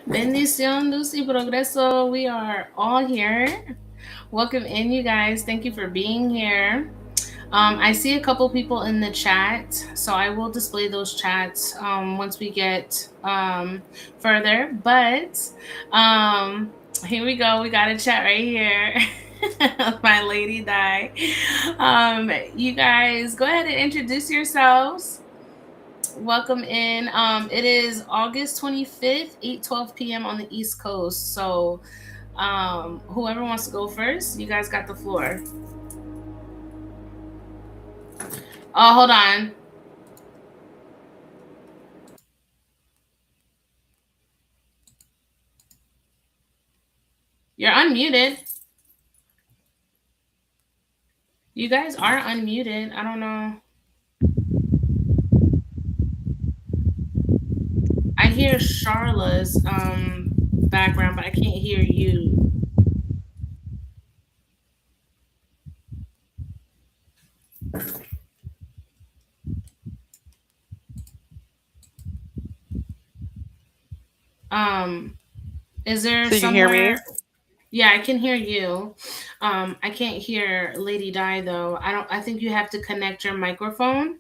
Bendición, luz y progreso. We are all here. Welcome in, you guys. Thank you for being here. I see a couple people in the chat, so I will display those chats once we get further. But um, here we go. We got a chat right here. My lady die. You guys, go ahead and introduce yourselves. Welcome in. It is August 25th, 8:12 p.m. on the East Coast. So, whoever wants to go first, you guys got the floor. Oh, hold on. You're unmuted. You guys are unmuted. I don't know. I hear Charla's background, but I can't hear you. Um, is there So you can hear me? somewhere? Yeah, I can hear you. I can't hear Lady Di though. I don't. I think you have to connect your microphone.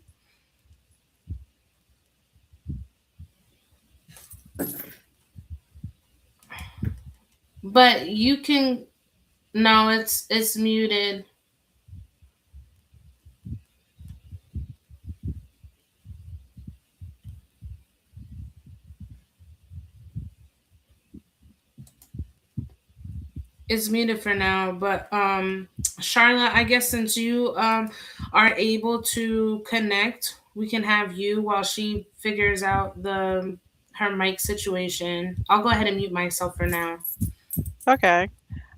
But you can. No, it's muted. It's muted for now. But Charlotte, I guess since you are able to connect, we can have you while she figures out the her mic situation. I'll go ahead and mute myself for now. Okay.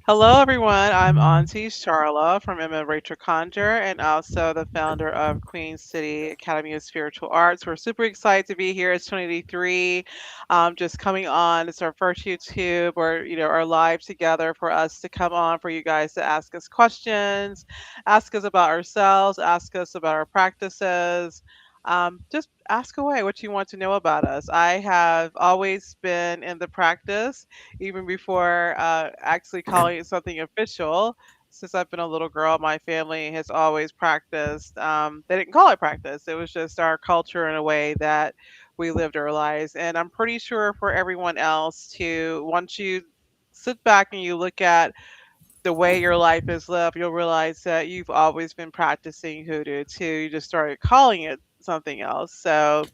Hello, everyone. I'm Auntie Charla from Emma Rachel Conjure and also the founder of Queen City Academy of Spiritual Arts. We're super excited to be here. It's Trinity III, just coming on. It's our first YouTube or, our live together for us to come on for you guys to ask us questions, ask us about ourselves, ask us about our practices. Just ask away what you want to know about us. I have always been in the practice even before actually calling it something official. Since I've been a little girl, my family has always practiced. They didn't call it practice, it was just our culture in a way that we lived our lives. And I'm pretty sure for everyone else, to once you sit back and you look at the way your life is lived, you'll realize that you've always been practicing hoodoo too. You just started calling it something else. So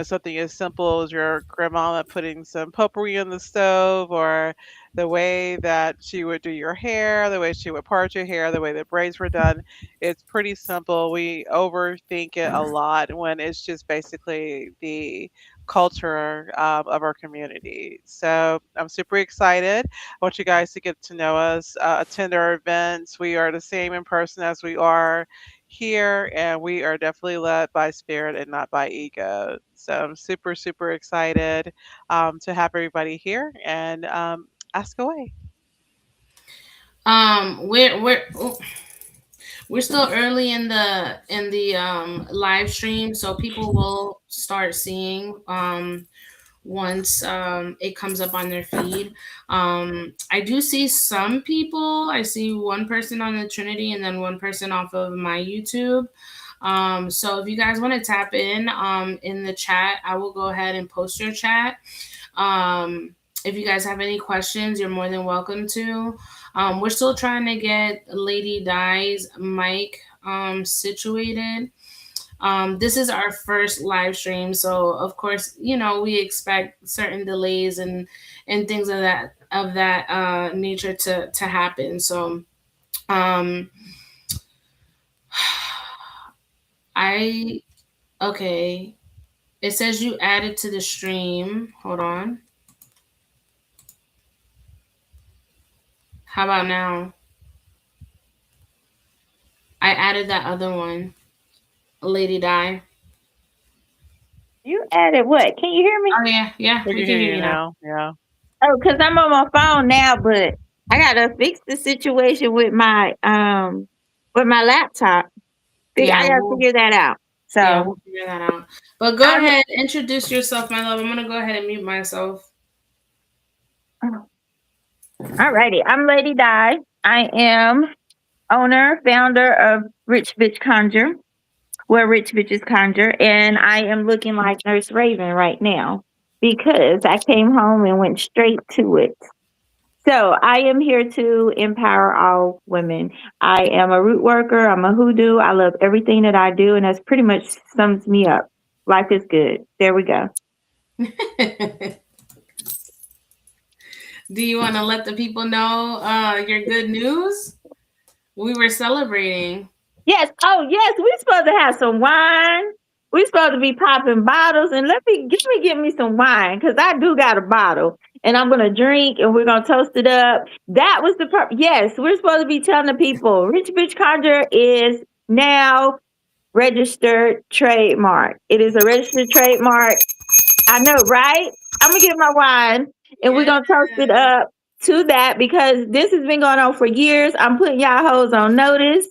something as simple as your grandmama putting some potpourri in the stove, or the way that she would do your hair, the way she would part your hair, the way the braids were done. It's pretty simple. We overthink it a lot when it's just basically the culture of our community. So I'm super excited. I want you guys to get to know us, attend our events. We are the same in person as we are here, and we are definitely led by spirit and not by ego. So I'm super, super excited to have everybody here and ask away. We're still early in the live stream, so people will start seeing once it comes up on their feed. I do see some people. I see one person on the Trinity and then one person off of my YouTube. So if you guys want to tap in the chat, I will go ahead and post your chat. If you guys have any questions, you're more than welcome to. We're still trying to get Lady Di's mic situated. This is our first live stream, so of course, we expect certain delays and things of that nature to happen. So, um, I okay. It says you added to the stream. Hold on. How about now? I added that other one, Lady Di. You added what? Can you hear me? Oh yeah, yeah, We we can can hear hear you you now. now. Yeah. Oh, because I'm on my phone now, but I gotta fix the situation with my laptop. I Yeah, gotta figure that out. yeah, So we'll figure that out. But go I ahead, introduce yourself, my love. I'm gonna go ahead and mute myself. All righty. I'm Lady Di. I am owner, founder of Rich Bitch Conjure, where Rich Bitches Conjure, and I am looking like Nurse Raven right now because I came home and went straight to it. So I am here to empower all women. I am a root worker. I'm a hoodoo. I love everything that I do, and that's pretty much sums me up. Life is good. There we go. Do you want to let the people know your good news? We were celebrating. Yes. Oh, yes. We're supposed to have some wine. We're supposed to be popping bottles, and let me get me some wine because I do got a bottle, and I'm gonna drink, and we're gonna toast it up. That was the purpose. Yes, we're supposed to be telling the people, Rich Bitch Conjure is now registered trademark. It is a registered trademark. I know, right? I'm gonna get my wine, and we're Yes. gonna toast it up to that because this has been going on for years. I'm putting y'all hoes on notice.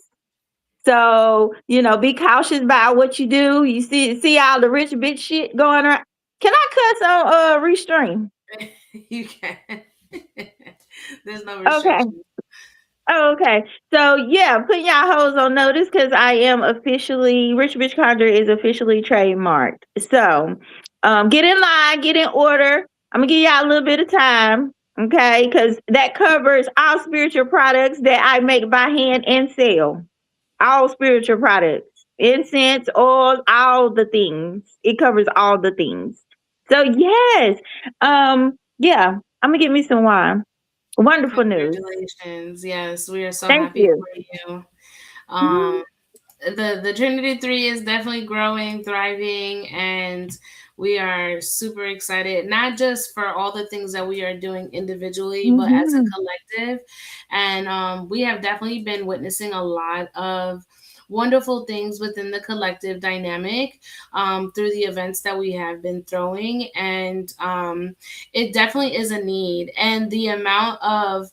So, be cautious about what you do. You see all the rich bitch shit going around. Can I cuss on restream? You can. There's no Okay. restriction. Oh, okay. So yeah, put y'all hoes on notice because I am officially Rich Bitch Conjure is officially trademarked. So get in line, get in order. I'm gonna give y'all a little bit of time. Okay, because that covers all spiritual products that I make by hand and sell. All spiritual products, incense, oil, all the things. It covers all the things. So yes, yeah, I'm gonna get me some wine. Wonderful news. Congratulations. Yes, we are so Thank happy you. for you. Mhm. Um, the Trinity 3 is definitely growing, thriving, and we are super excited, not just for all the things that we are doing individually, but as a Mhm. collective. And we have definitely been witnessing a lot of wonderful things within the collective dynamic through the events that we have been throwing. And it definitely is a need. And the amount of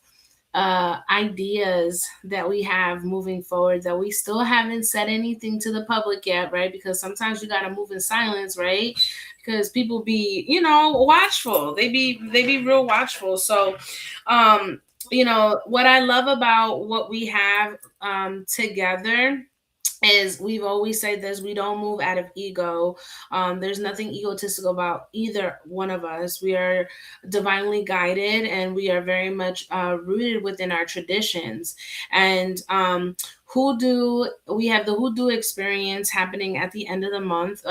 ideas that we have moving forward that we still haven't said anything to the public yet, right? Because sometimes you got to move in silence, right? Because people be, watchful. They be real watchful. So, what I love about what we have together is we've always said this: we don't move out of ego. There's nothing egotistical about either one of us. We are divinely guided, and we are very much rooted within our traditions. And hoodoo, we have the hoodoo experience happening at the end of the month,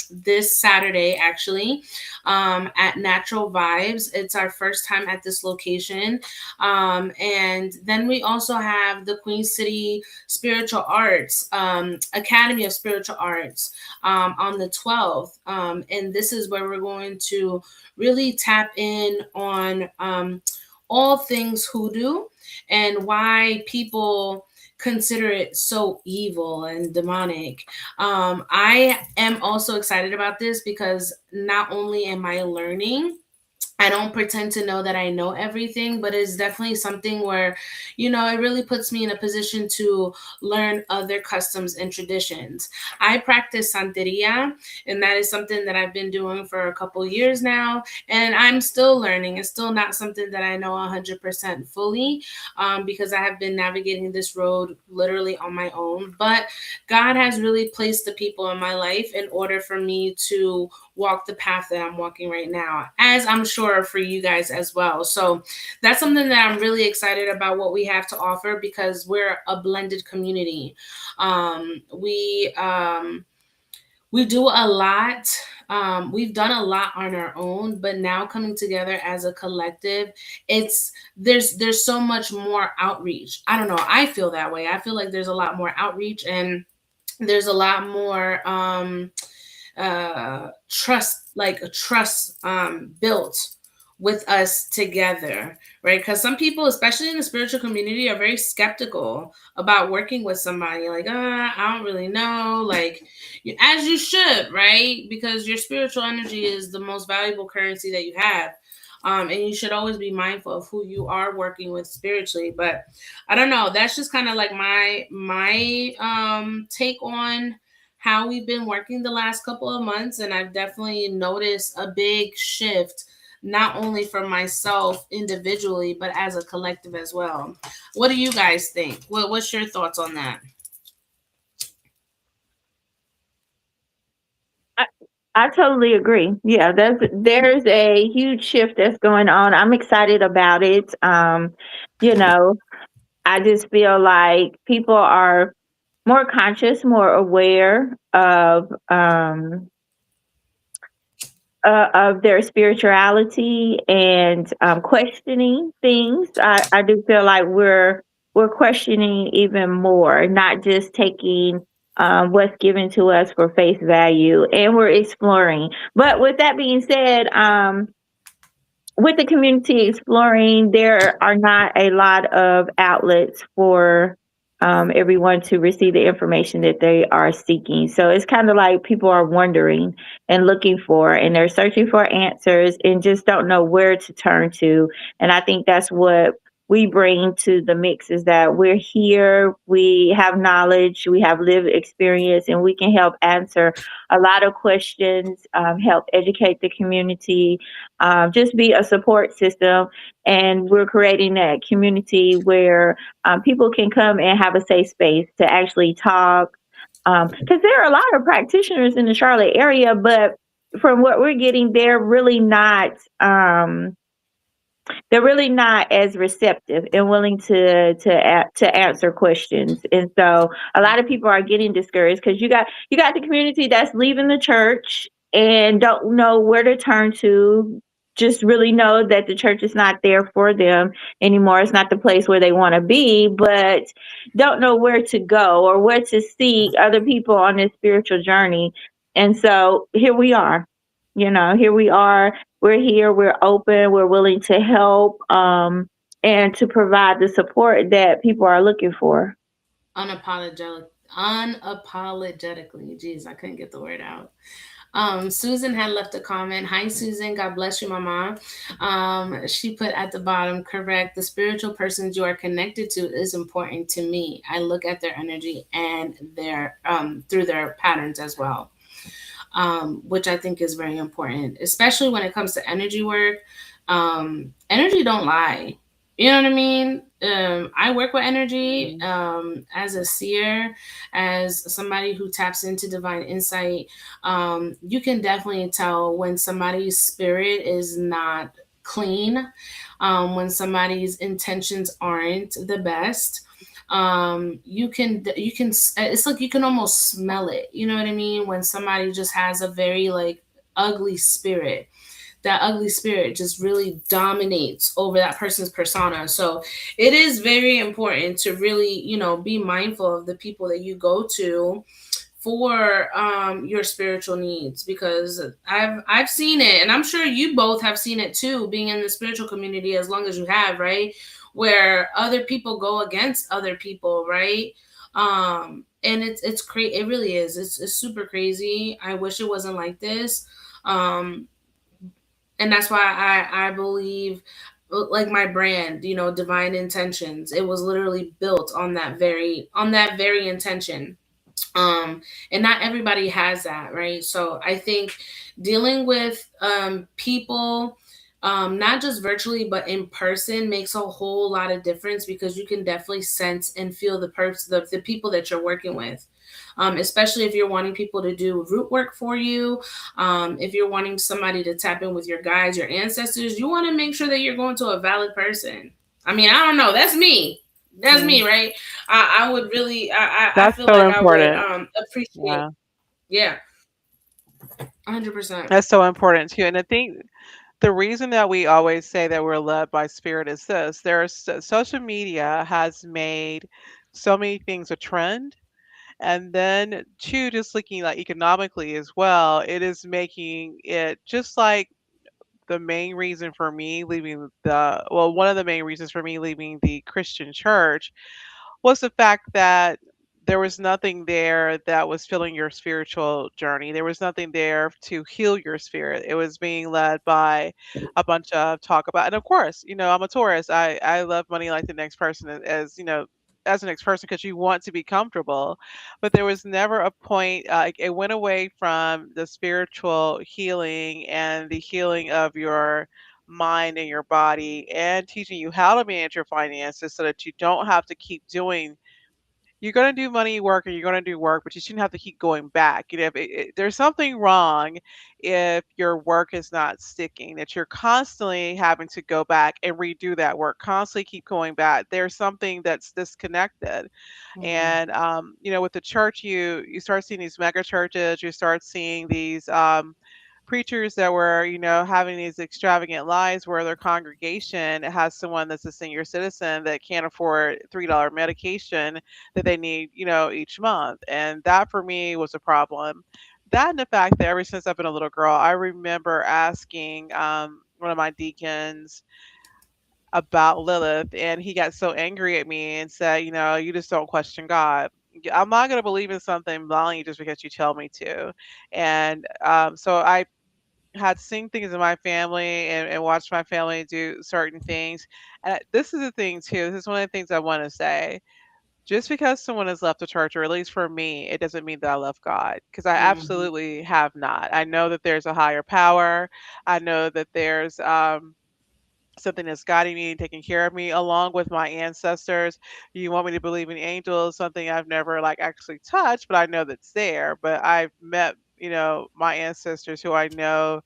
this Saturday actually, at Natural Vibes. It's our first time at this location. And then we also have the Queen City Spiritual Arts, Academy of Spiritual Arts, on the 12th. And this is where we're going to really tap in on all things hoodoo and why people consider it so evil and demonic. I am also excited about this because not only am I learning, I don't pretend to know that I know everything, but it's definitely something where, it really puts me in a position to learn other customs and traditions. I practice Santeria, and that is something that I've been doing for a couple years now, and I'm still learning. It's still not something that I know 100% fully, because I have been navigating this road literally on my own. But God has really placed the people in my life in order for me to walk the path that I'm walking right now, as I'm sure for you guys as well. So that's something that I'm really excited about what we have to offer because we're a blended community. We do a lot. We've done a lot on our own, but now coming together as a collective, there's so much more outreach. I don't know. I feel that way. I feel like there's a lot more outreach, and there's a lot more trust, like a trust built with us together, right? Because some people, especially in the spiritual community, are very skeptical about working with somebody. Like, I don't really know. Like, as you should, right? Because your spiritual energy is the most valuable currency that you have. And you should always be mindful of who you are working with spiritually. But I don't know. That's just kind of like my take on how we've been working the last couple of months, and I've definitely noticed a big shift, not only for myself individually, but as a collective as well. What do you guys think? What's your thoughts on that? I, I totally agree. Yeah, there's a huge shift that's going on. I'm excited about it. You know, I just feel like people are more conscious, more aware of their spirituality and questioning things. I do feel like we're questioning even more, not just taking what's given to us for face value, and we're exploring. But with that being said, with the community exploring, there are not a lot of outlets for everyone to receive the information that they are seeking. So it's kind of like people are wondering and looking for, and they're searching for answers and just don't know where to turn to. And I think that's what we bring to the mix is that we're here, we have knowledge, we have lived experience, and we can help answer a lot of questions, help educate the community, just be a support system. And we're creating that community where people can come and have a safe space to actually talk. Because there are a lot of practitioners in the Charlotte area, but from what we're getting, they're really not as receptive and willing to answer questions. And so a lot of people are getting discouraged because you got the community that's leaving the church and don't know where to turn to, just really know that the church is not there for them anymore. It's not the place where they want to be, but don't know where to go or where to see other people on this spiritual journey. And so here we are. Here we are, we're here, we're open, we're willing to help, and to provide the support that people are looking for. Unapologetically. Jeez, I couldn't get the word out. Susan had left a comment. Hi, Susan. God bless you, Mama. She put at the bottom, correct. The spiritual persons you are connected to is important to me. I look at their energy and their through their patterns as well, which I think is very important, especially when it comes to energy work. Energy don't lie. You know what I mean? I work with energy Mhm. as a seer, as somebody who taps into divine insight. You can definitely tell when somebody's spirit is not clean, when somebody's intentions aren't the best. You can it's like you can almost smell it, you know what I mean, when somebody just has a very like ugly spirit. That ugly spirit just really dominates over that person's persona. So it is very important to really, be mindful of the people that you go to for your spiritual needs, because I've seen it, and I'm sure you both have seen it too, being in the spiritual community as long as you have, right? Where other people go against other people, right? And it really is. It's super crazy. I wish it wasn't like this. Um, and that's why I believe, like my brand, divine intentions, it was literally built on that very intention. And not everybody has that, right? So I think dealing with people, not just virtually but in person, makes a whole lot of difference, because you can definitely sense and feel the people that you're working with. Especially if you're wanting people to do root work for you, if you're wanting somebody to tap in with your guides, your ancestors, you want to make sure that you're going to a valid person. I mean, I don't know. That's me. That's Mhm. me, right? I would really, I That's feel so like I would important. appreciate, Yeah. yeah, 100%. That's so important too. And I think the reason that we always say that we're led by spirit is this: social media has made so many things a trend. And then two, just looking like economically as well, it is making it just like the main reason for me leaving one of the main reasons for me leaving the Christian church was the fact that there was nothing there that was filling your spiritual journey. There was nothing there to heal your spirit. It was being led by a bunch of talk about, and of course, I'm a Taurus. I love money like the next person, as the next person, because you want to be comfortable. But there was never a point. It went away from the spiritual healing and the healing of your mind and your body, and teaching you how to manage your finances so that you don't have to keep doing. You're going to do money work, or you're going to do work, but you shouldn't have to keep going back. You know, there's something wrong if your work is not sticking, that you're constantly having to go back and redo that work, constantly keep going back. There's something that's disconnected. Mm, And with the church, you start seeing these mega churches, you start seeing these preachers that were, having these extravagant lives where their congregation has someone that's a senior citizen that can't afford $3 medication that they need, each month. And that for me was a problem. That and the fact that ever since I've been a little girl, I remember asking one of my deacons about Lilith, and he got so angry at me and said, you just don't question God. I'm not going to believe in something blindly just because you tell me to. And so I had seen things in my family, and watched my family do certain things. And this is the thing, too. This is one of the things I want to say. Just because someone has left the church, or at least for me, it doesn't mean that I love God, because I mhm, absolutely have not. I know that there's a higher power. I know that there's something that's guiding me and taking care of me along with my ancestors. You want me to believe in angels, something I've never like actually touched, but I know that's there. But I've met, my ancestors who I know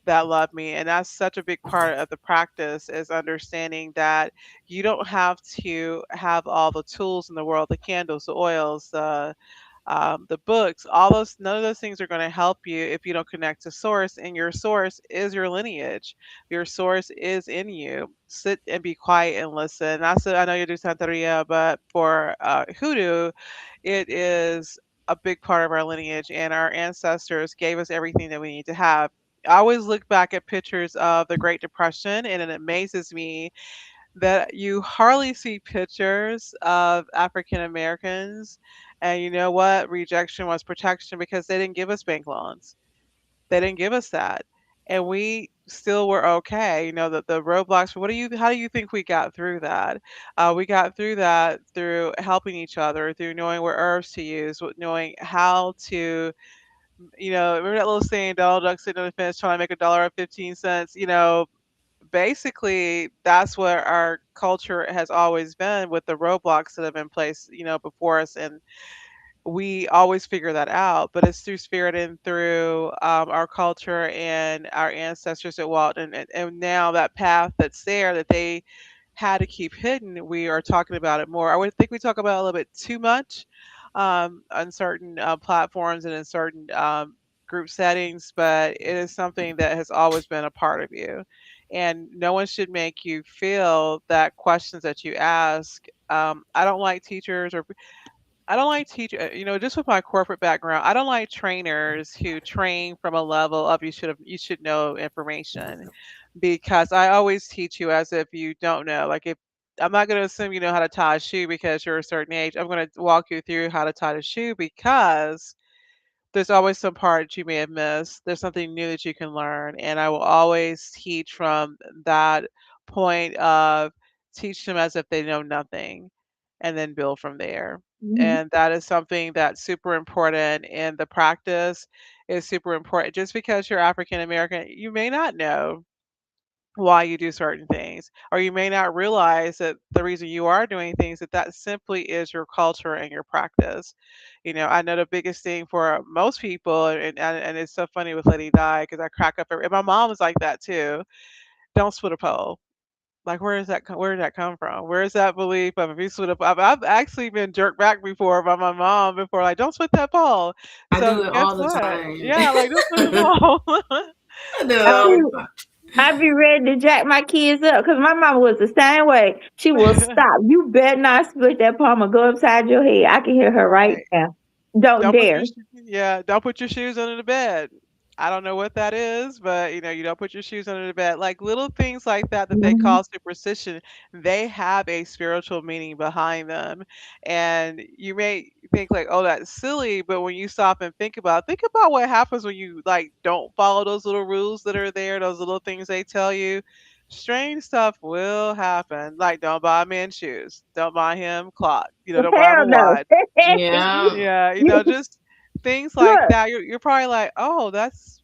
that love me. And that's such a big part of the practice, is understanding that you don't have to have all the tools in the world, the candles, the oils, the books, all those, none of those things are going to help you if you don't connect to source. And your source is your lineage. Your source is in you. Sit and be quiet and listen. I know you do Santeria, but for hoodoo, it is a big part of our lineage, and our ancestors gave us everything that we need to have. I always look back at pictures of the Great Depression, and it amazes me that you hardly see pictures of African Americans. And you know what? Rejection was protection, because they didn't give us bank loans. They didn't give us that. And we still were okay. The roadblocks, how do you think we got through that? We got through that through helping each other, through knowing what herbs to use, knowing how to, remember that little saying, Donald Duck sitting on the fence trying to make $1.15? Basically that's what our culture has always been, with the roadblocks that have been placed, before us. And we always figure that out, but it's through spirit and through our culture and our ancestors that walked, and now that path that's there that they had to keep hidden, we are talking about it more. I would think we talk about it a little bit too much on certain platforms and in certain group settings, but it is something that has always been a part of you. And no one should make you feel that questions that you ask. I don't like teachers, or I don't like just with my corporate background, I don't like trainers who train from a level of you should know information, because I always teach you as if you don't know. Like, if I'm not going to assume you know how to tie a shoe because you're a certain age. I'm going to walk you through how to tie the shoe, because there's always some part that you may have missed. There's something new that you can learn. And I will always teach from that point of, teach them as if they know nothing, and then build from there. Mhm. And that is something that's super important in the practice, is super important. Just because you're African American, you may not know why you do certain things, or you may not realize that the reason you are doing things, that simply is your culture and your practice. I know the biggest thing for most people, and it's so funny with Lady Di, because I crack up and my mom was like that too. Don't split a pole. Like, where did that come from? Where is that belief of, if you split up? I've actually been jerked back before by my mom before, like, don't split that pole. I So do it guess all the what? time. Yeah, like, don't split the pole. I do it I all so be the time. I be ready to jack my kids up because my mama was the same way. She will stop. You better not split that palm or go upside your head. I can hear her right right. now. Don't Don't put dare. yeah, don't put your shoes under the bed. I don't know what that is, but you don't put your shoes under the bed. Like, little things like that that they Mhm. call superstition, they have a spiritual meaning behind them. And you may think like, oh, that's silly, but when you stop and think about what happens when you like don't follow those little rules that are there, those little things they tell you. Strange stuff will happen. Like, don't buy a man shoes. Don't buy him clock. Don't buy him a Hell no. watch. Yeah. Yeah, You- just things like Look, that. You're probably like, "Oh, that's."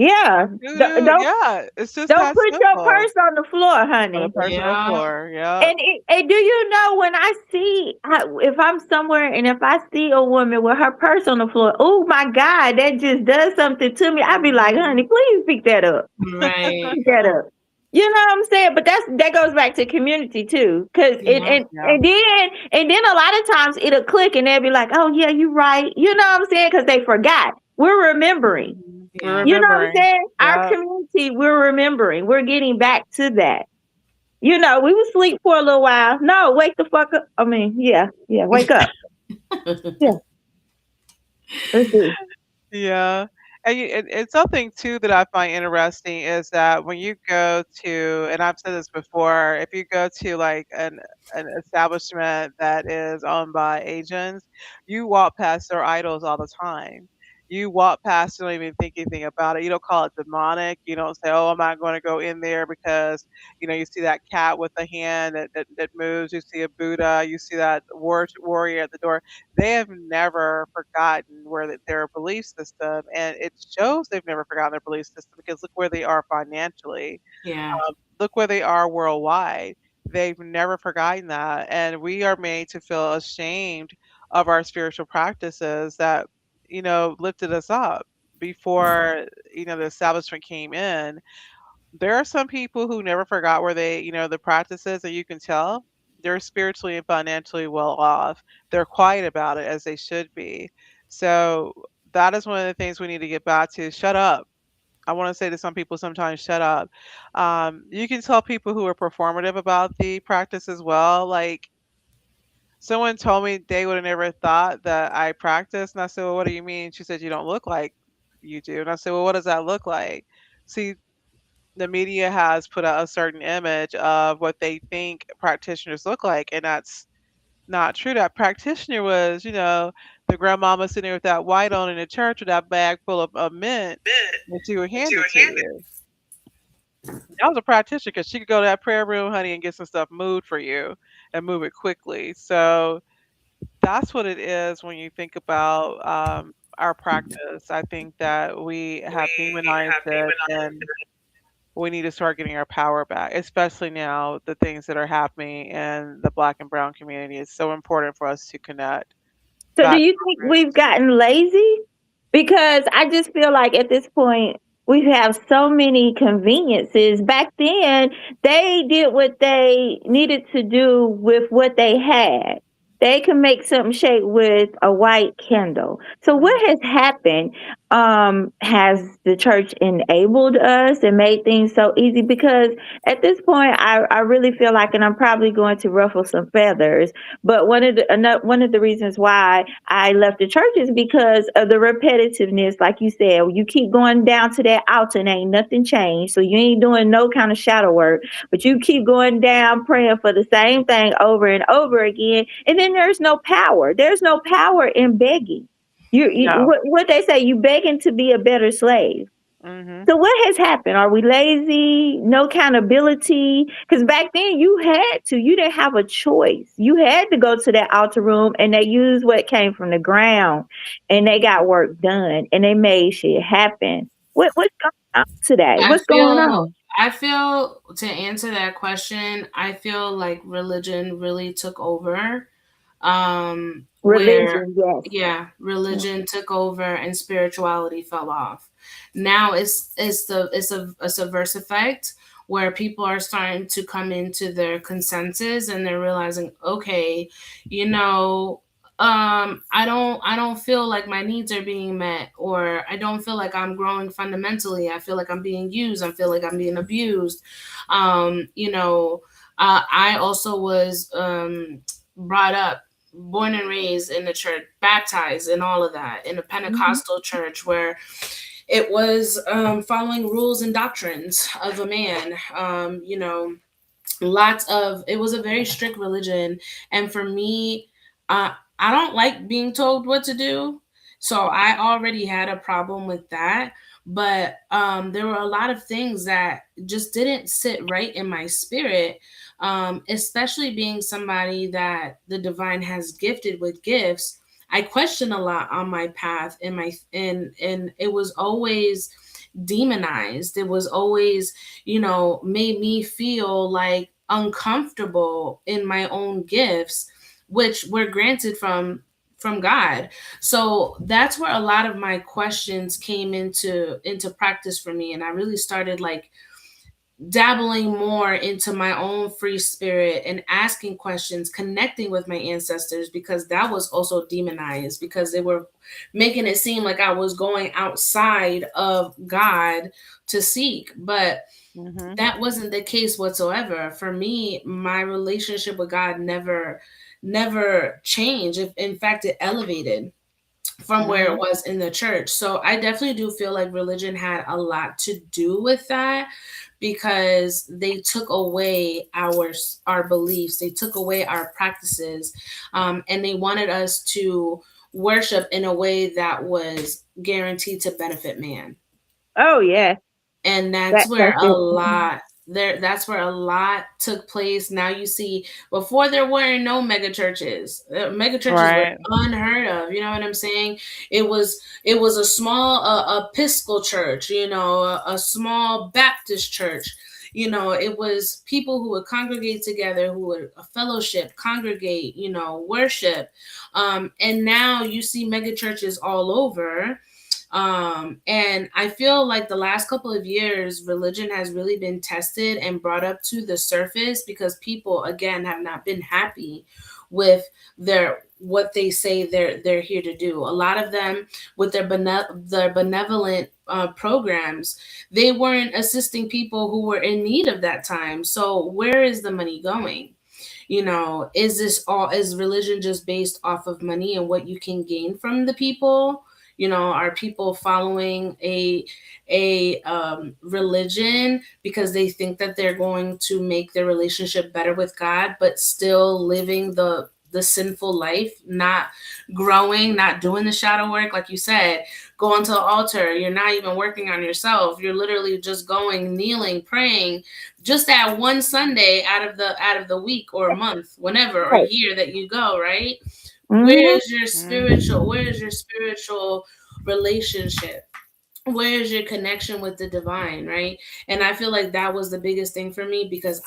Yeah. Don't Yeah, it's just don't that put your simple. purse on the floor, On a honey. personal Yeah. floor, yep. And do you know when I see if I'm somewhere and if I see a woman with her purse on the floor, oh my God, that just does something to me. I'd be like, honey, Mhm. please pick that up. Right. Pick that up. You know what I'm saying? But that goes back to community too, cause and Yeah. and Yeah. and then and then a lot of times it'll click and they'll be like, oh yeah, you right. You know what I'm saying? Cause they forgot. We're remembering. Mhm. We're Yeah. You know what I'm remembering. saying? Our Yeah. community, we're remembering. We're getting back to that. You know, we would sleep for a little while. No, wake the fuck up. I mean, yeah, yeah, wake up. Yeah, let's do. Yeah. And something too that I find interesting is that when you go to, and I've said this before, if you go to like an establishment that is owned by Asians, you walk past their idols all the time. You walk past, you don't even think anything about it. You don't call it demonic. You don't say, "Oh, I'm not going to go in there because you see that cat with the hand that moves. You see a Buddha. You see that warrior at the door." They have never forgotten their belief system, and it shows they've never forgotten their belief system because look where they are financially. Yeah. Look where they are worldwide. They've never forgotten that, and we are made to feel ashamed of our spiritual practices that lifted us up before the establishment came in. There are some people who never forgot where the practices, and you can tell they're spiritually and financially well off. They're quiet about it as they should be. So that is one of the things we need to get back to. Shut up. I want to say to some people sometimes, shut up. You can tell people who are performative about the practice as well. Like someone told me they would have never thought that I practice, and I said, "Well, what do you mean?" She said, "You don't look like you do." And I said, "Well, what does that look like?" See, the media has put out a certain image of what they think practitioners look like, and that's not true. That practitioner was, the grandmama sitting there with that white on in the church with that bag full of mint that she would hand it to you. That was a practitioner because she could go to that prayer room, honey, and get some stuff moved for you and move it quickly. So that's what it is when you think about our practice. I think that we have demonized it, and we need to start getting our power back, especially now the things that are happening in the black and brown community. It's so important for us to connect So do back to you think our we've roots. gotten lazy? Because I just feel like at this point we have so many conveniences. Back then, they did what they needed to do with what they had. They can make something shake with a white candle. So Mhm. what has happened? Has the church enabled us and made things so easy? Because at this point, I really feel like, and I'm probably going to ruffle some feathers, but one of the reasons why I left the church is because of the repetitiveness. Like you said, you keep going down to that altar and ain't nothing changed. So you ain't doing no kind of shadow work, but you keep going down praying for the same thing over and over again. And then there's no power. There's no power in begging. No. What they say, you begging to be a better slave. Mhm. So what has happened? Are we lazy? No accountability? Because back then you had to. You didn't have a choice. You had to go to that altar room and they used what came from the ground and they got work done and they made shit happen. What's going on today? I What's going feel on? I feel to answer that question, I feel like religion really took over. Where Religion, yes. yeah, religion took over and spirituality fell off. Now it's a subverse effect where people are starting to come into their consensus and they're realizing, okay, you know, I don't feel like my needs are being met, or I don't feel like I'm growing fundamentally. I feel like I'm being used. I feel like I'm being abused. You know, I also was brought up, born and raised in the church, baptized and all of that in a Mhm. Pentecostal church where it was following rules and doctrines of a man. Lots of, it was a very strict religion, and for me, I don't like being told what to do, so I already had a problem with that. But there were a lot of things that just didn't sit right in my spirit, especially being somebody that the divine has gifted with gifts. I question a lot on my path, and it was always demonized. It was always, made me feel like uncomfortable in my own gifts, which were granted from God. So that's where a lot of my questions came into practice for me, and I really started like dabbling more into my own free spirit and asking questions, connecting with my ancestors, because that was also demonized because they were making it seem like I was going outside of God to seek. But Mhm. that wasn't the case whatsoever. For me, my relationship with God never changed. In fact, it elevated from where it Mhm. was in the church. So I definitely do feel like religion had a lot to do with that, because they took away our beliefs, they took away our practices, and they wanted us to worship in a way that was guaranteed to benefit man. Oh yeah, And that's it. that's where a lot took place. Now you see, before there were no mega churches. Mega churches were Right. unheard of, you know what I'm saying? It was a small episcopal church, a small Baptist church. It was people who would congregate together, who would fellowship, congregate, worship. And now you see mega churches all over. And I feel like the last couple of years, religion has really been tested and brought up to the surface, because people again have not been happy with their what they say they're here to do. A lot of them, with their benevolent programs, they weren't assisting people who were in need of that time. So where is the money going? Is religion just based off of money and what you can gain from the people? Are people following a religion because they think that they're going to make their relationship better with God, but still living the sinful life, not growing, not doing the shadow work, like you said, going to the altar, you're not even working on yourself, you're literally just going, kneeling, praying, just that one Sunday out of the week or month, whenever, or Right. year that you go, right? Mhm. Where's your spiritual relationship? Where's your connection with the divine, right? And I feel like that was the biggest thing for me, because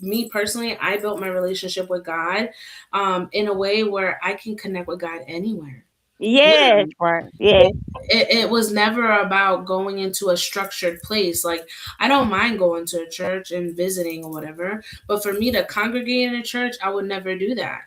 me personally, I built my relationship with God in a way where I can connect with God anywhere. Yes. Literally, Right. Yes. it was never about going into a structured place. Like, I don't mind going to a church and visiting or whatever, but for me to congregate in a church, I would never do that.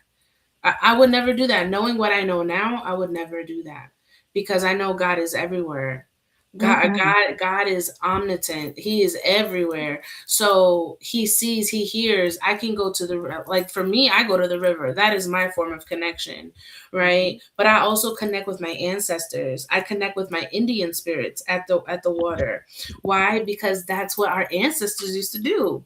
I would never do that. Knowing what I know now, I would never do that, because I know God is everywhere. Mhm. God is omnipotent. He is everywhere. So he sees, he hears. I can go to like, for me, I go to the river. That is my form of connection, right? Mhm. But I also connect with my ancestors. I connect with my Indian spirits at the water. Why? Because that's what our ancestors used to do.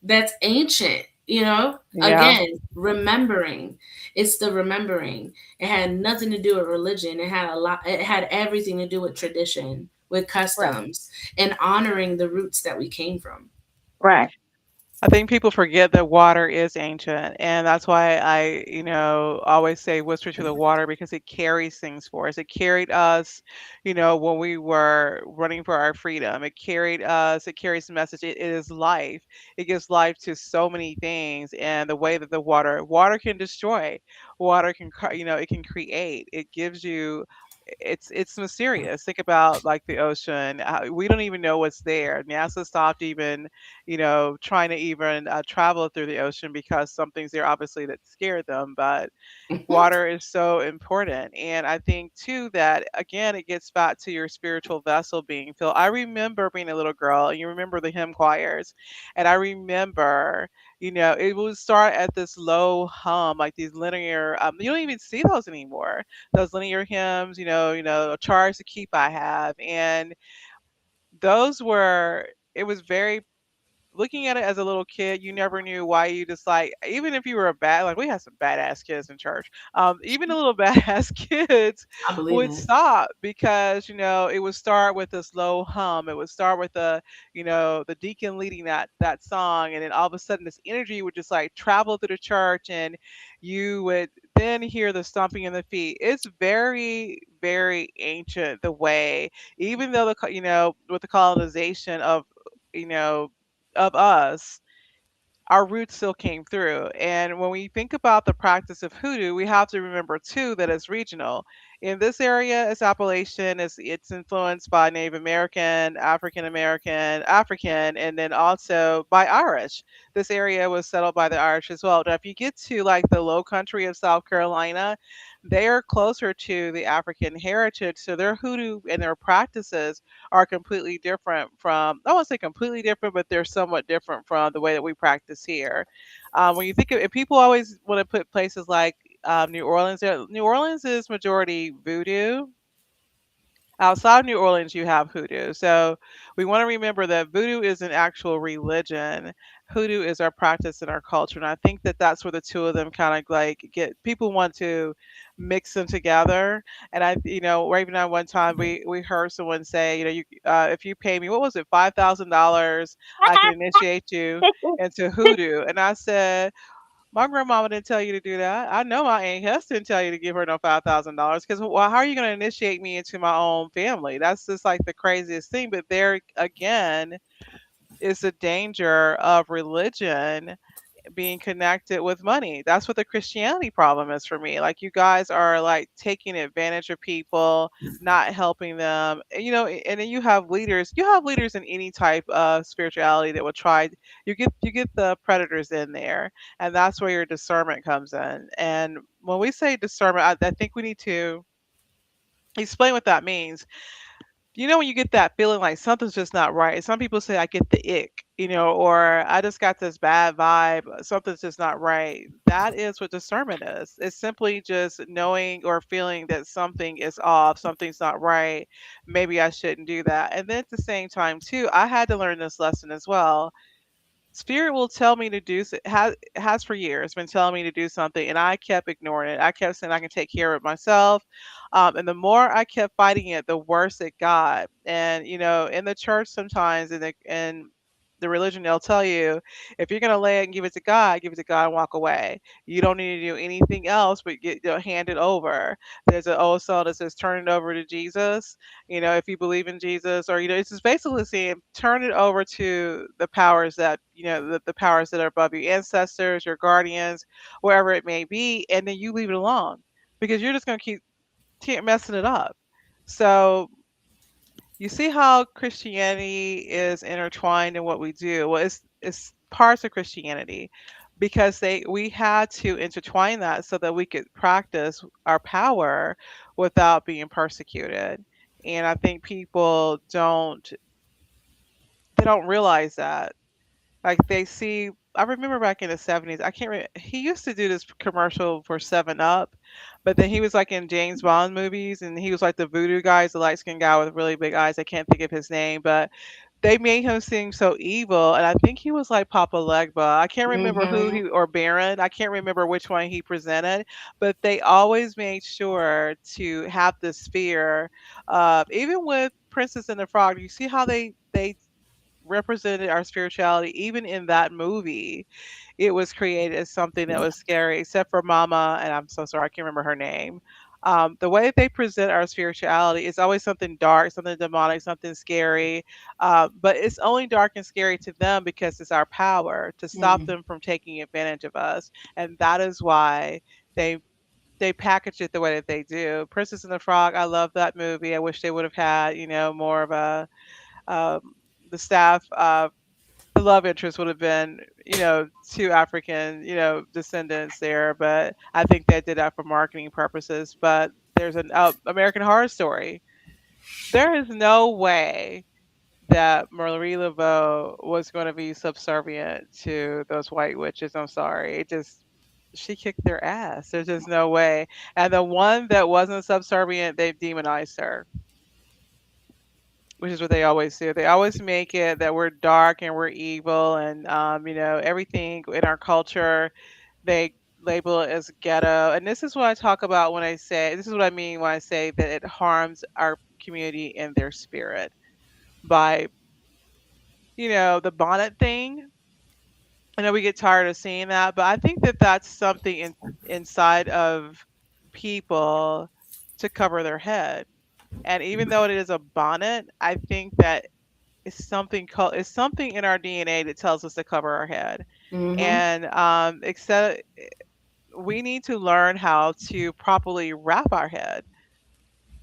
That's ancient, Yeah. again, remembering. It's the remembering. It had nothing to do with religion. It had everything to do with tradition, with Right. customs, and honoring the roots that we came from. Right. I think people forget that water is ancient, and that's why I, always say whisper to the water because it carries things for us. It carried us, when we were running for our freedom. It carried us. It carries the message. It is life. It gives life to so many things, and the way that the water can destroy, water can, it can create. It gives you. It's mysterious. Think about like the ocean. We don't even know what's there. NASA stopped even trying to even travel through the ocean because something's there obviously that scared them. But water is so important. And I think too that again, it gets back to your spiritual vessel being filled. I remember being a little girl, and you remember the hymn choirs. And I remember, it would start at this low hum, like these linear, you don't even see those anymore. Those linear hymns, a charge to keep I have. And those were, it was very looking at it as a little kid, you never knew why you just like, even if you were a bad, like we had some badass kids in church. Even the little badass kids I believe would it. stop because it would start with this low hum. It would start with the deacon leading that song, and then all of a sudden this energy would just like travel through the church, and you would then hear the stomping in the feet. It's very, very ancient the way, even though with the colonization you know, of us, our roots still came through. And when we think about the practice of hoodoo, we have to remember too that it's regional. In this area, it's Appalachian. It's influenced by Native American, African American, African, and then also by Irish. This area was settled by the Irish as well. Now, if you get to like the Low Country of South Carolina, they are closer to the African heritage, so their hoodoo and their practices are completely different from, I won't say completely different, but they're somewhat different from the way that we practice here. When you think of it, people always want to put places like New Orleans there. New Orleans is majority voodoo. Outside New Orleans, you have hoodoo. So we want to remember that voodoo is an actual religion. Hoodoo is our practice and our culture. And I think that that's where the two of them kind of like get people want to mix them together. And or even at one time we heard someone say, if you pay me, what was it, $5,000, I can initiate you into hoodoo. And I said, my grandmama didn't tell you to do that. I know my Aunt Hess didn't tell you to give her no $5,000 because well, how are you going to initiate me into my own family? That's just like the craziest thing. But there again is the danger of religion being connected with money. That's what the Christianity problem is for me. Like you guys are like taking advantage of people, not helping them. And then you have leaders. You have leaders in any type of spirituality that will try. You get the predators in there, and that's where your discernment comes in. And when we say discernment, I think we need to explain what that means. When you get that feeling like something's just not right. Some people say I get the ick, or I just got this bad vibe, something's just not right. That is what discernment is. It's simply just knowing or feeling that something is off, something's not right. Maybe I shouldn't do that. And then at the same time, too, I had to learn this lesson as well. Spirit will tell me to do has for years been telling me to do something, and I kept ignoring it. I kept saying I can take care of it myself, and the more I kept fighting it, the worse it got. And in the church sometimes, in the religion, they'll tell you if you're gonna lay it and give it to God and walk away. You don't need to do anything else but hand it over. There's an old song that says turn it over to Jesus. If you believe in Jesus, or it's just basically saying turn it over to the powers that the powers that are above you, ancestors, your guardians, wherever it may be, and then you leave it alone because you're just going to keep messing it up. So you see how Christianity is intertwined in what we do. Well, it's parts of Christianity because we had to intertwine that so that we could practice our power without being persecuted. And I think people don't realize that. Like they see, I remember back in the 70s, I can't remember, he used to do this commercial for 7 Up, but then he was like in James Bond movies and he was like the voodoo guy, the light skinned guy with really big eyes. I can't think of his name, but they made him seem so evil. And I think he was like Papa Legba. I can't remember who Mhm. he, or Baron. I can't remember which one he presented, but they always made sure to have this fear of, even with Princess and the Frog, you see how they represented our spirituality even in that movie. It was created as something that was scary, except for Mama, and I'm so sorry, I can't remember her name. The way they present our spirituality is always something dark, something demonic, something scary. But it's only dark and scary to them because it's our power to stop Mhm. them from taking advantage of us. And that is why they they package it the way that they do. Princess and the Frog, I love that movie. I wish they would have had, more of a um, the staff, the love interest would have been, two African, descendants there. But I think they did that for marketing purposes. But there's an American Horror Story. There is no way that Marie Laveau was going to be subservient to those white witches. I'm sorry. She kicked their ass. There's just no way. And the one that wasn't subservient, they demonized her, which is what they always do. They always make it that we're dark and we're evil, and everything in our culture they label it as ghetto. And this is what I talk about when I say this is what I mean when I say that it harms our community and their spirit by the bonnet thing. I know we get tired of seeing that, but I think that that's something inside of people to cover their head. And even though it is a bonnet, I think that it's something in our DNA that tells us to cover our head. Mm-hmm. And except we need to learn how to properly wrap our head.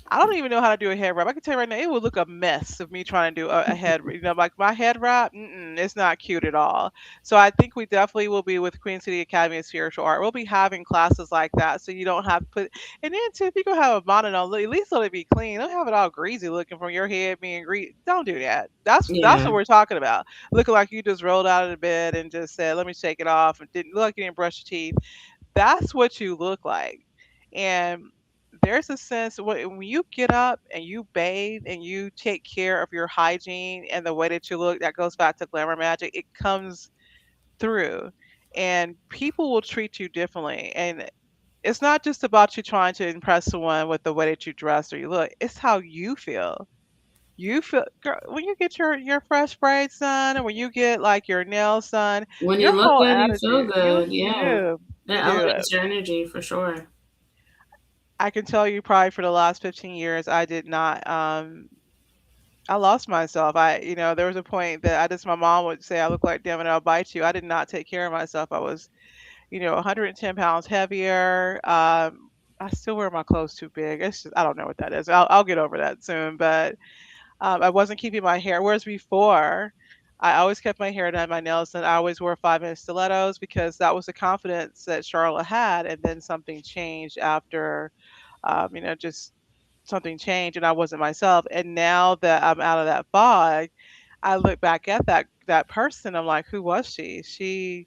I don't even know how to do a head wrap. I can tell you right now, it would look a mess of me trying to do a head, like my head wrap. It's not cute at all. So I think we definitely will be with Queen City Academy of Spiritual Art. We'll be having classes like that, so you don't have to put. And then too, if you go have a bonnet on, at least let it be clean. Don't have it all greasy looking from your head being greasy. Don't do that. That's Yeah. what we're talking about. Looking like you just rolled out of the bed and just said, "Let me shake it off," and didn't look like you didn't brush your teeth. That's what you look like. And there's a sense when you get up and you bathe and you take care of your hygiene and the way that you look, that goes back to glamour magic. It comes through, and people will treat you differently. And it's not just about you trying to impress someone with the way that you dress or you look. It's how you feel. You feel, girl, when you get your fresh braids done, and when you get like your nails done, When you your look whole good, you feel attitude, good. you Yeah. do, That you do. elevates your energy for sure. I can tell you probably for the last 15 years, I did not, I lost myself. There was a point that my mom would say, I look like damn it, I'll bite you. I did not take care of myself. I was, 110 pounds heavier. I still wear my clothes too big. It's just, I don't know what that is. I'll get over that soon. But I wasn't keeping my hair. Whereas before, I always kept my hair done, my nails done. I always wore 5 minute stilettos because that was the confidence that Charlotte had. And then something changed after, just something changed and I wasn't myself. And now that I'm out of that fog, I look back at that person. I'm like, who was she? She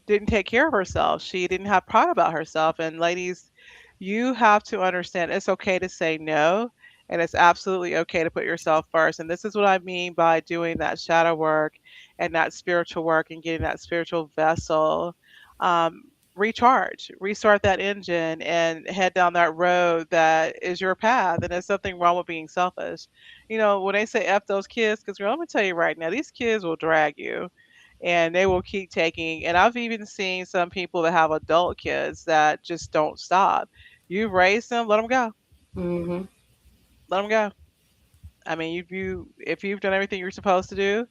didn't take care of herself. She didn't have pride about herself. And ladies, you have to understand it's okay to say no. And it's absolutely okay to put yourself first. And this is what I mean by doing that shadow work and that spiritual work and getting that spiritual vessel. Um, Recharge, restart that engine, and head down that road that is your path. And there's nothing wrong with being selfish. When they say F those kids, because let me tell you right now, these kids will drag you and they will keep taking. And I've even seen some people that have adult kids that just don't stop. You've raised them, let them go. Mm-hmm. Let them go. I mean, if you've done everything you're supposed to do,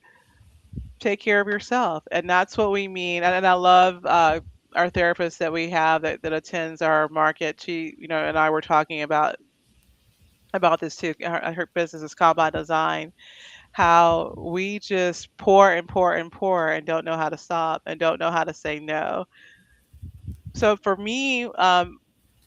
take care of yourself, and that's what we mean. And I love our therapist that we have that attends our market. She, and I were talking about this too. Her business is called by design. How we just pour and pour and pour and don't know how to stop and don't know how to say no. So for me,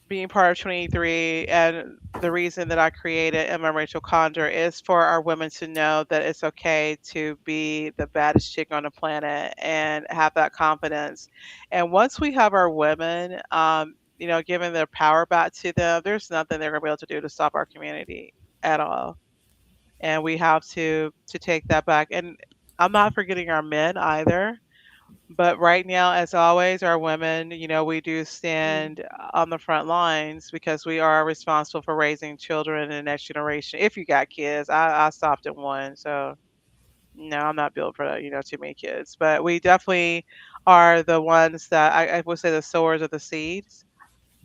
being part of Trinity III and the reason that I created Emma Rachel Condor is for our women to know that it's okay to be the baddest chick on the planet and have that confidence. And once we have our women, giving their power back to them, there's nothing they're going to be able to do to stop our community at all. And we have to take that back. And I'm not forgetting our men either. But right now, as always, our women, we do stand on the front lines because we are responsible for raising children in the next generation. If you got kids, I stopped at one, so no, I'm not built for too many kids. But we definitely are the ones that I would say the sowers of the seeds,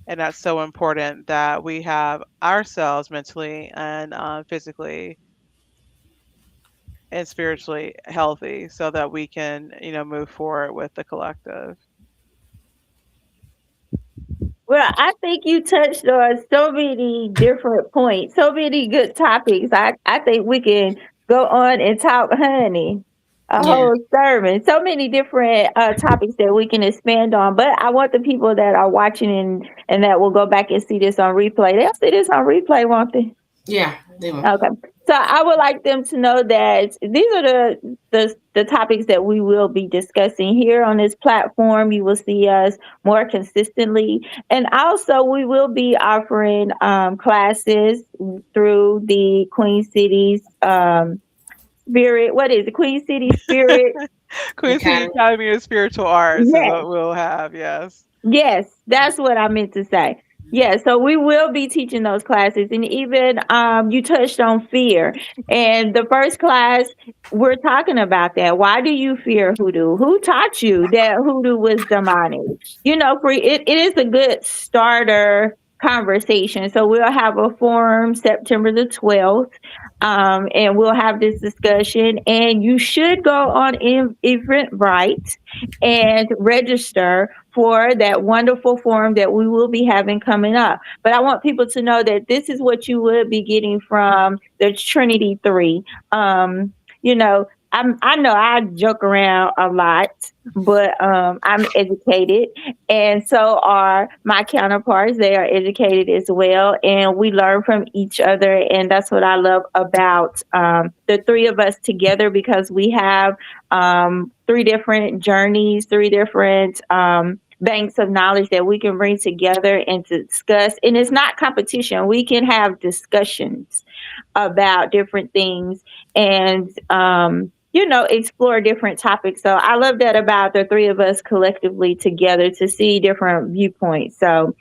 and that's so important that we have ourselves mentally and physically and spiritually healthy, so that we can move forward with the collective. Well, I think you touched on so many different points, so many good topics. I think we can go on and talk, honey, a Yeah. whole sermon. So many different topics that we can expand on. But I want the people that are watching and that will go back and see this on replay. They'll see this on replay, won't they? Yeah. They will. Okay. So I would like them to know that these are the topics that we will be discussing here on this platform. You will see us more consistently. And also we will be offering classes through the Queen City's Spirit. What is it? Queen City Spirit. Queen City Academy. Academy of Spiritual Arts is Yes. what we'll have, yes. Yes, that's what I meant to say. Yeah, so we will be teaching those classes, and even you touched on fear. And the first class, we're talking about that. Why do you fear hoodoo? Who taught you that hoodoo was demonic? For it is a good starter conversation. So we'll have a forum September the 12th, and we'll have this discussion. And you should go on Eventbrite and register for that wonderful forum that we will be having coming up. But I want people to know that this is what you would be getting from the Trinity 3. I know I joke around a lot, but I'm educated, and so are my counterparts. They are educated as well, and we learn from each other. And that's what I love about the three of us together, because we have three different journeys, three different banks of knowledge that we can bring together and to discuss. And it's not competition. We can have discussions about different things and explore different topics. So I love that about the three of us collectively together to see different viewpoints. So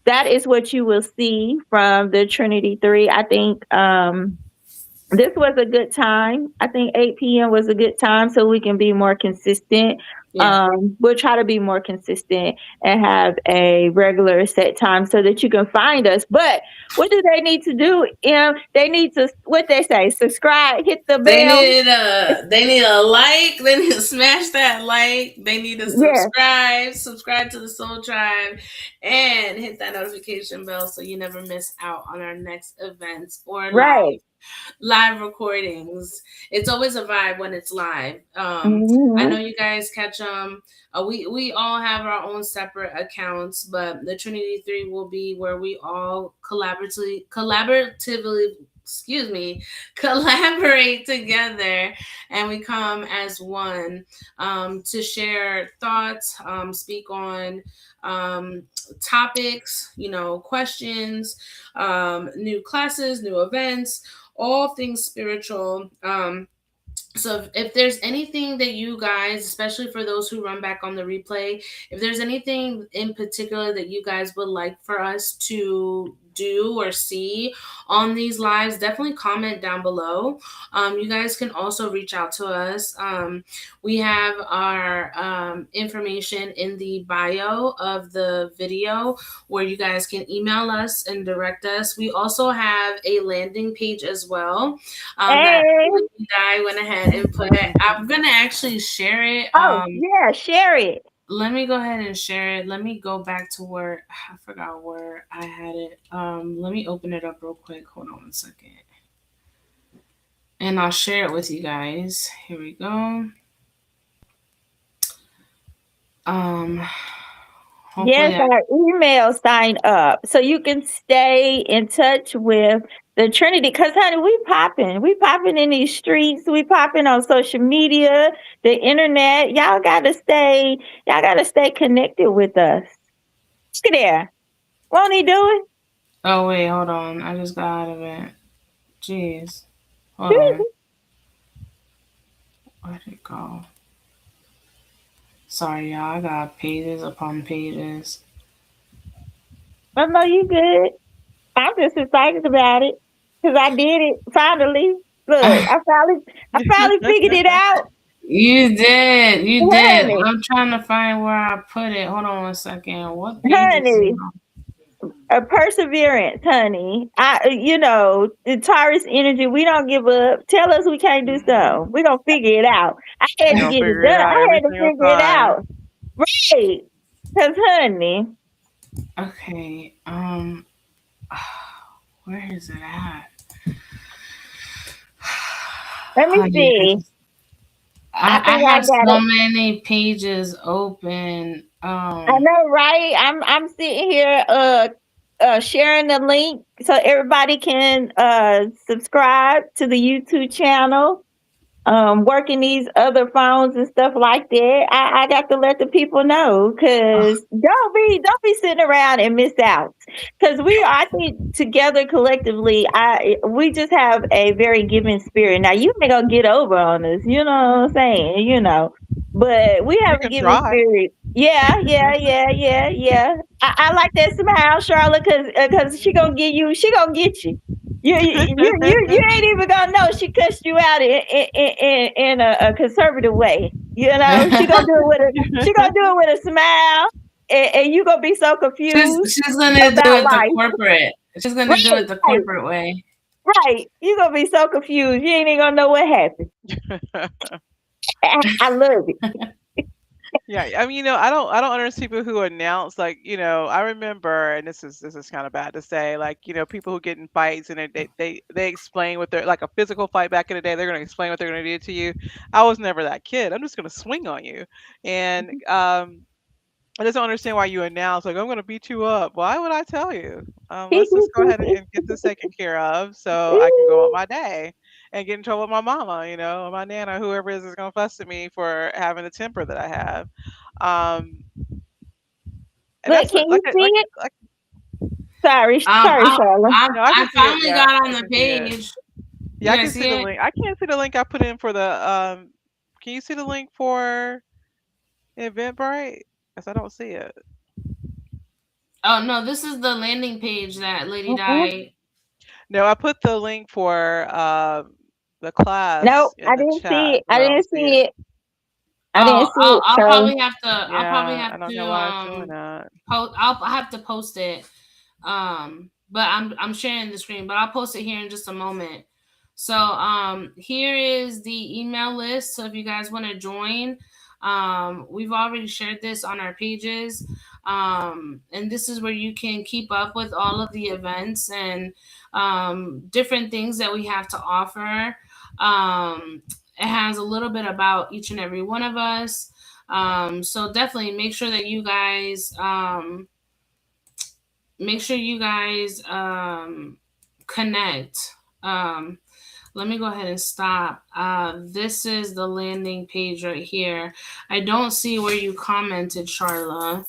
that is what you will see from the Trinity 3. I think this was a good time. I think 8 p.m. was a good time, so we can be more consistent. Yeah. We'll try to be more consistent and have a regular set time so that you can find us. But what do they need to do? They need to, what they say, subscribe, hit the bell. They need a like. They need to smash that like. They need to Yeah, subscribe to the Soul Tribe, and hit that notification bell so you never miss out on our next events or right. live recordings. It's always a vibe when it's live. I know Hmm. you guys catch them. We all have our own separate accounts, but the Trinity 3 will be where we all collaboratively, excuse me, collaborate together, and we come as one, to share thoughts, speak on topics, questions, new classes, new events, all things spiritual. So if there's anything that you guys, especially for those who run back on the replay, if there's anything in particular that you guys would like for us to do or see on these lives, definitely comment down below. You guys can also reach out to us. We have our information in the bio of the video, where you guys can email us and direct us. We also have a landing page as well, that Hey. I went ahead and put. I'm gonna actually share it. Oh, yeah, share it. Let me go ahead and share it. Let me go back to where I forgot where I had it. Let me open it up real quick. Hold on one second, and I'll share it with you guys. Here we go. Um, Yes, hopefully, our email sign up so you can stay in touch with the Trinity. Because, honey, we popping in these streets, we popping on social media, the internet. Y'all gotta stay connected with us. Look at there, won't he do oh wait, hold on. I just got out of it. Jeez, hold on. it? Where'd it go? Sorry, y'all. I got pages upon pages. I know you good. I'm just excited about it because I did it finally. Look, I finally figured it out, You did. You did. honey. I'm trying to find where I put it. Hold on one second. What page is it Honey, on? a perseverance, honey. The Taurus energy. We don't give up. Tell us we can't do something. We gonna figure it out. I had We're to gonna get it figure it done. out I every had to single figure it time. out. Right. Cause honey, Okay. Where is it at? let me Honey, see. I I think I have got so it. many pages open. I know, right? I'm sitting here sharing the link so everybody can subscribe to the YouTube channel. Working these other phones and stuff like that. I got to let the people know, because don't be sitting around and miss out, because I think together collectively, we just have a very giving spirit. Now you ain't gonna get over on us, you know what I'm saying, but we We have a can giving try. spirit. Yeah. I like that smile, Charlotte, cause she gonna get you. You ain't even gonna know she cussed you out in a conservative way. You know, she gonna do it with a smile, and you gonna be so confused She's gonna do about it the life. corporate. She's gonna do Right, it the right, corporate way. right. You gonna be so confused. You ain't even gonna know what happened. I love it. Yeah, I mean, I don't understand people who announce like, I remember, and this is kind of bad to say, like, people who get in fights and they explain what they're like a physical fight back in the day, they're going to explain what they're going to do to you. I was never that kid. I'm just going to swing on you. And I just don't understand why you announce like I'm going to beat you up. Why would I tell you? Let's just go ahead and get this taken care of so I can go on my day and get in trouble with my mama, or my nana, whoever is going to fuss at me for having the temper that I have. Um, and Look, that's can what you see it? like Sorry, Charlotte. no, I I can see it. finally Yeah, got on I the can see it. page. Yeah, You I guys can see see the it? link. I can't see the link I put in for the can you see the link for Eventbrite? Because I don't see it. Oh no, this is the landing page that Lady Mm-mm. Di. No, I put the link for the class Nope, in I the didn't see chat, it. but I don't see it. I didn't see it. I'll So probably have to. I'll probably Yeah, have I don't know to why it's doing that. I'll have to post it. But I'm sharing the screen, but I'll post it here in just a moment. So here is the email list. So if you guys want to join, we've already shared this on our pages. And this is where you can keep up with all of the events and different things that we have to offer. It has a little bit about each and every one of us. So definitely make sure you guys connect. Um, Let me go ahead and stop. This is the landing page right here. I don't see where you commented, Charla.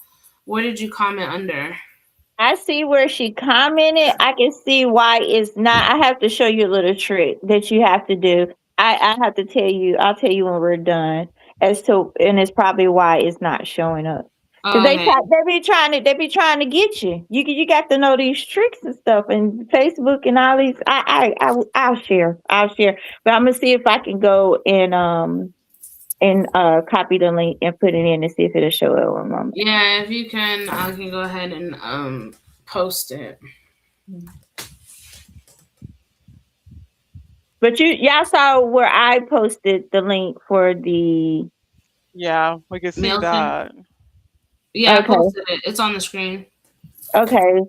Where did you comment under? I see where she commented. I can see why it's not. I have to show you a little trick that you have to do. I have to tell you. I'll tell you when we're done. As to, and it's probably why it's not showing up. Cause Okay. they be trying to get you. You got to know these tricks and stuff, and Facebook and all these. I'll share. But I'm gonna see if I can go and copy the link and put it in and see if it'll show up one moment. Yeah, if you can, I can go ahead and post it. But y'all saw where I posted the link for the. Yeah, we can see Milton. that. Yeah, I Okay, posted it. It's on the screen. okay.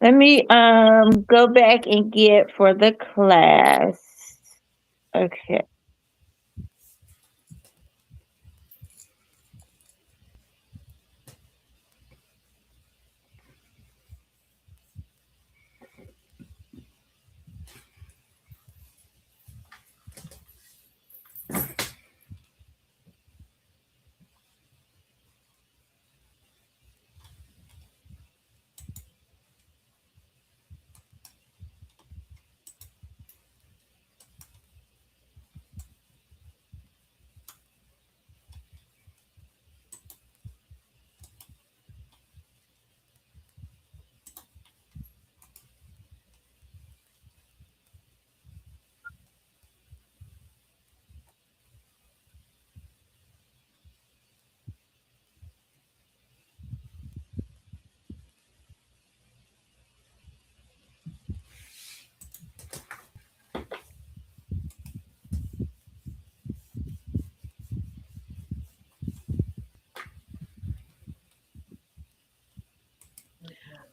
Let me go back and get for the class. Okay.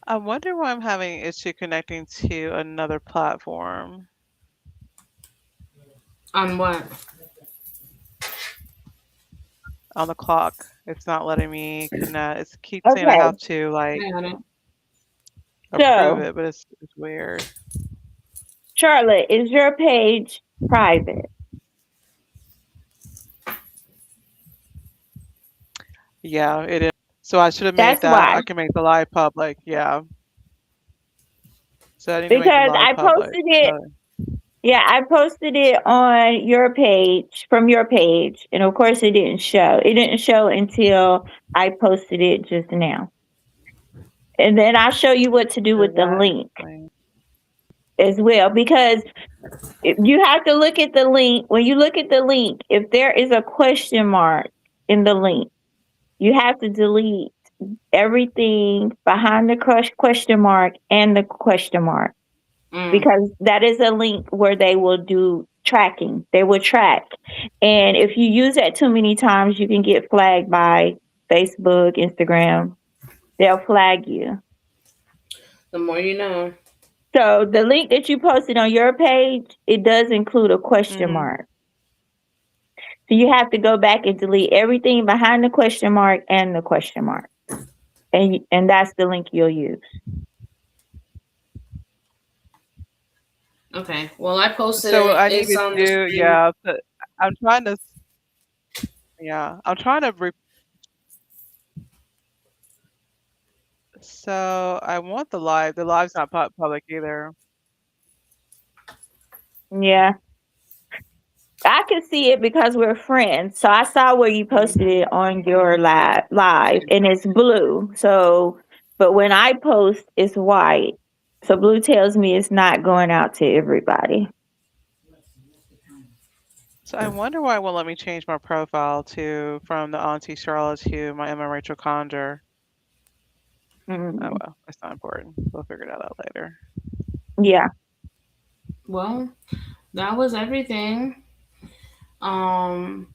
I wonder why I'm having issue connecting to another platform On what? on the clock. It's not letting me connect. It keeps saying I Okay. have to like I got it. approve So, it, but it's weird. Charlotte, is your page private? Yeah, it is. So I should have made That's that. why. I can make the live public. Yeah. So I need to make the Because live I public. posted it. So Yeah, I posted it on your page from your page, and of course, it didn't show. It didn't show until I posted it just now. And then I'll show you what to do with the link Exactly. as well, because you have to look at the link. When you look at the link, if there is a question mark in the link, you have to delete everything behind the question mark and the question mark, Mm. because that is a link where they will do tracking. They will track. And if you use that too many times, you can get flagged by Facebook, Instagram. They'll flag you. The more you know. So the link that you posted on your page, it does include a question Hmm. mark. So you have to go back and delete everything behind the question mark and the question mark. And that's the link you'll use. Okay. Well, I posted So what it. I need It's to on the do, stream. yeah. I'm trying to, yeah. I'm trying to. So I want the live. The live's not public either. Yeah. I can see it because we're friends. So I saw where you posted Hmm. it on your live and it's blue. So but when I post it's white. So blue tells me it's not going out to everybody. So I wonder why it won't let me change my profile to from the Auntie Charlotte to my Emma Rachel Condor. Oh Mm, well, that's not important. We'll figure that out later. yeah. Well, that was everything. Um,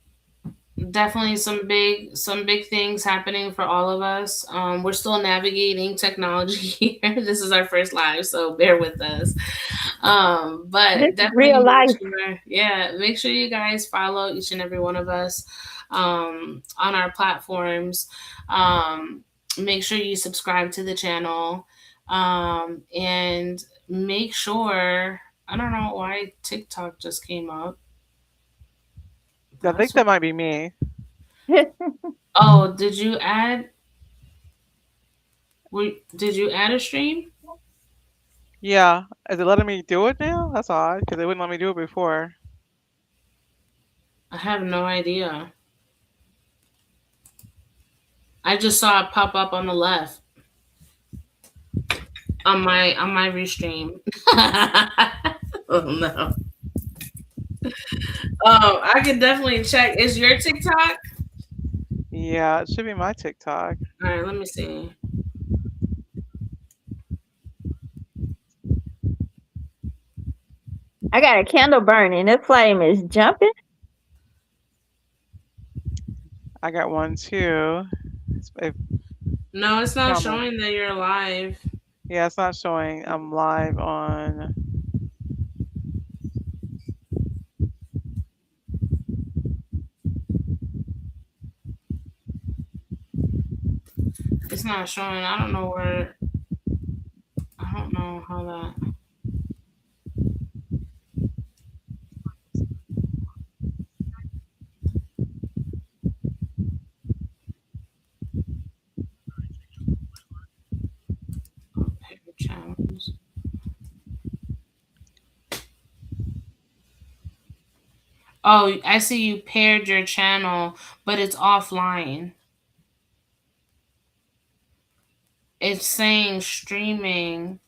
Definitely some big things happening for all of us. We're still navigating technology here. This is our first live, so bear with us. This But is definitely real make life. sure, yeah, make sure you guys follow each and every one of us on our platforms. Um, Make sure you subscribe to the channel, and make sure. I don't know why TikTok just came up. I think That's that might be me. Oh, did you add? Did you add a stream? Yeah, is it letting me do it now? That's odd because it wouldn't let me do it before. I have no idea. I just saw it pop up on the left on my restream. Oh no. I can definitely check. Is your TikTok? Yeah, it should be my TikTok. All right, let me see. I got a candle burning. The flame is jumping. I got one too. If No, it's not comment. showing that you're live. Yeah, it's not showing. I'm live on. It's not showing. I don't know where. I don't know how that. Okay, channels. Oh, I see you paired your channel, but it's offline. It's saying streaming.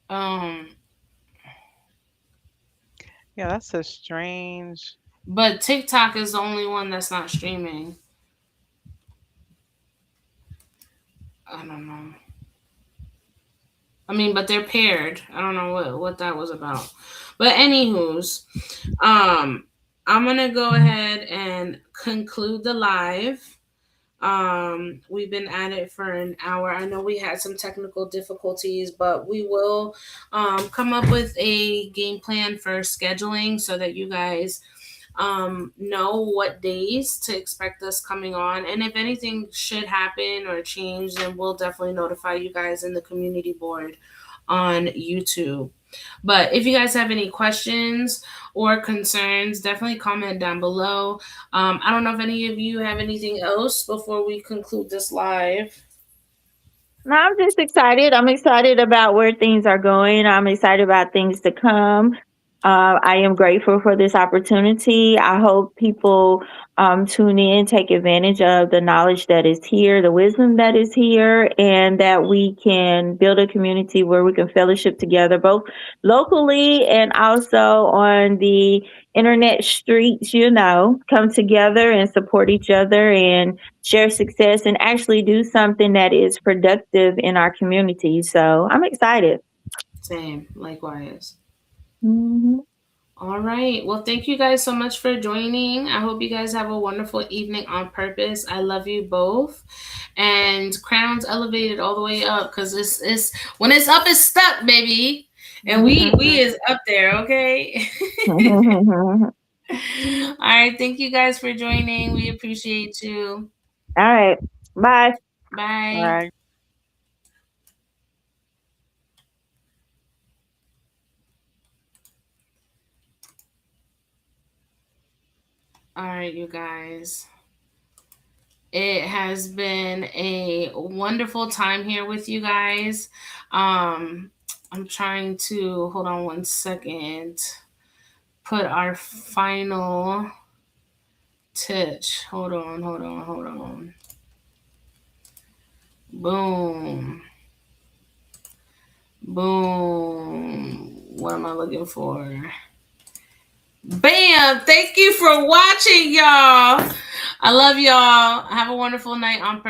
Um, Yeah, that's so strange. but TikTok is the only one that's not streaming. I don't know. I mean, but they're paired. I don't know what that was about. But anywho's, um, I'm gonna go ahead and conclude the live. We've been at it for an hour. I know we had some technical difficulties, but we will come up with a game plan for scheduling so that you guys know what days to expect us coming on. And if anything should happen or change, then we'll definitely notify you guys in the community board on YouTube. But if you guys have any questions or concerns, definitely comment down below. I don't know if any of you have anything else before we conclude this live. No, I'm just excited. I'm excited about where things are going. I'm excited about things to come. I am grateful for this opportunity. I hope people tune in, take advantage of the knowledge that is here, the wisdom that is here, and that we can build a community where we can fellowship together, both locally and also on the internet streets, come together and support each other and share success and actually do something that is productive in our community. So I'm excited. Same, likewise. Mhm. All right. Well, thank you guys so much for joining. I hope you guys have a wonderful evening on purpose. I love you both. And crowns elevated all the way up because it's when it's up, it's stuck, baby. And we is up there, okay? All All right. Thank you guys for joining. We appreciate you. right. Bye. All Bye. right. All right, you guys. It has been a wonderful time here with you guys. Um, I'm trying to hold on one second. Put our final touch. Hold on, hold on, hold on. Boom, boom. What am I looking for? Bam! Thank you for watching, y'all. I love y'all. Have a wonderful night on purpose.